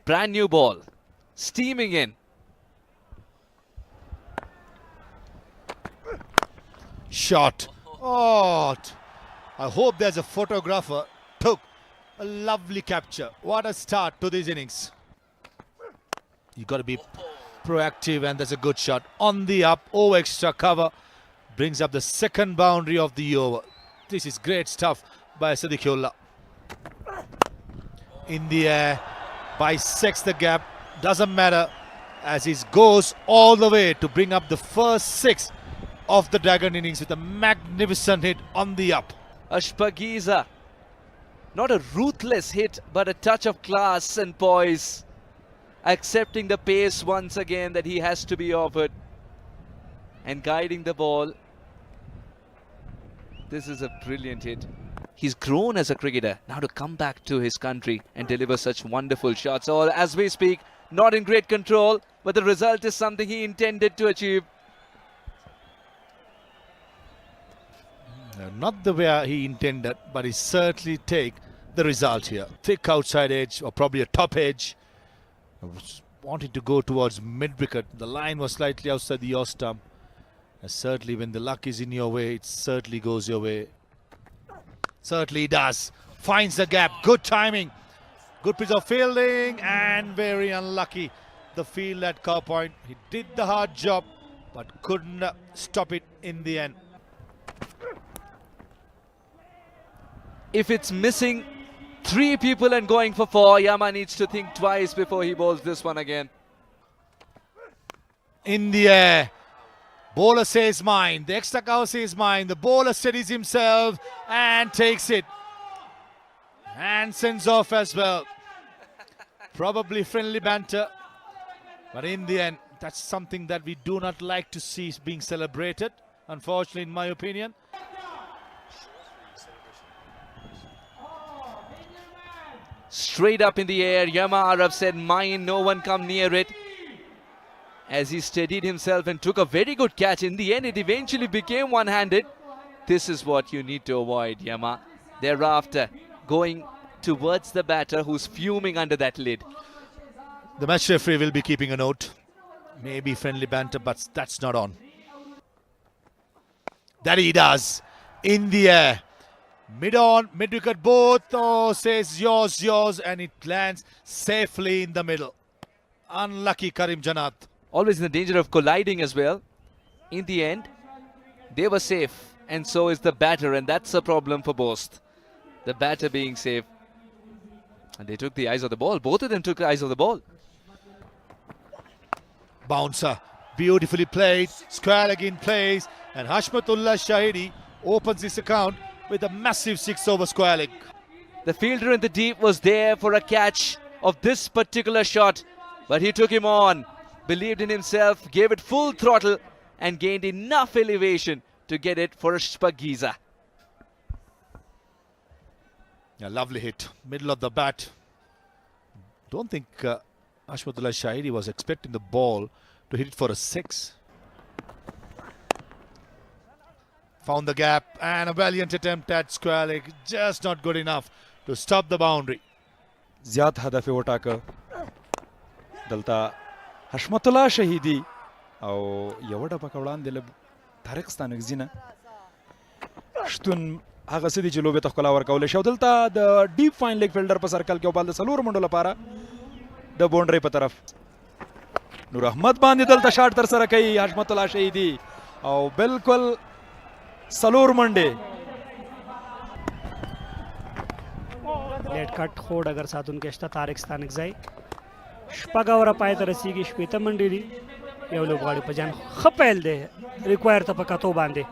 Brand new ball, steaming in. Shot. Oh, I hope there's a photographer. Took a lovely capture. What a start to these innings. You got to be proactive, and there's a good shot on the up. Over extra cover brings up the second boundary of the over. This is great stuff by Siddiqullah. In the air, bisects the gap. Doesn't matter, as he goes all the way to bring up the first 6 of the Dragon innings with a magnificent hit on the up. Ashpagiza, not a ruthless hit, but a touch of class and poise, accepting the pace once again that he has to be offered and guiding the ball. This is a brilliant hit. He's grown as a cricketer. Now to come back to his country and deliver such wonderful shots. Or as we speak, not in great control, but the result is something he intended to achieve. Not the way he intended, but he certainly take the result here. Thick outside edge, or probably a top edge. I was wanting to go towards mid-wicket. The line was slightly outside the yaw stump. And certainly when the luck is in your way, it certainly goes your way. Certainly does. Finds the gap. Good timing. Good piece of fielding, and very unlucky. The field at Cow Point. He did the hard job, but couldn't stop it in the end. If it's missing 3 people and going for 4, Yama needs to think twice before he bowls this one again. In the air. Bowler says mine. The extra cover says mine. The bowler steadies himself and takes it. And sends off as well. Probably friendly banter. But in the end, that's something that we do not like to see being celebrated. Unfortunately, in my opinion. Straight up in the air, Yama Arab said mine, no one come near it. As he steadied himself and took a very good catch. In the end, it eventually became one-handed. This is what you need to avoid, Yama. Thereafter, going towards the batter who's fuming under that lid. The match referee will be keeping a note. Maybe friendly banter, but that's not on. That he does. In the air. Mid-on, mid-wicket both. Oh, says yours, and it lands safely in the middle. Unlucky Karim Janat. Always in the danger of colliding as well. In the end, they were safe, and so is the batter, and that's a problem for both. The batter being safe. And they took the eyes of the ball. Both of them took the eyes of the ball. Bouncer, beautifully played. Square leg in place, and Hashmatullah Shahidi opens his account with a massive 6-over square leg. The fielder in the deep was there for a catch of this particular shot, but he took him on, believed in himself, gave it full throttle, and gained enough elevation to get it for Ashpagiza. A lovely hit, middle of the bat. Don't think Hashmatullah Shahidi was expecting the ball to hit it for a 6. Found the gap, and a valiant attempt at square leg, just not good enough to stop the boundary. زیات هدف وټاکه دلته حشمت الله شهیدي او یو ډبه وړاندې له طارق ستانکزي شتون هغه څه دي چې لوبې ته ښکلا ورکولی شي او دلته د ډیپ فاین لیګ فیلډر په سرکل کې او بال د 4 منډو لپاره د باونډرۍ په طرف نور احمد باندې دلته شاټ تر سره کوي حشمت الله شهیدي او بالکل 4 منډې late cut खोड अगर साथ उनके शता तारिक स्थानिक जाए शपगावरा पाए तरसी की श्वेता मंडी दी ये लोग गाड़ी पजान खपेल दे रिक्वायर तपका तो बांधे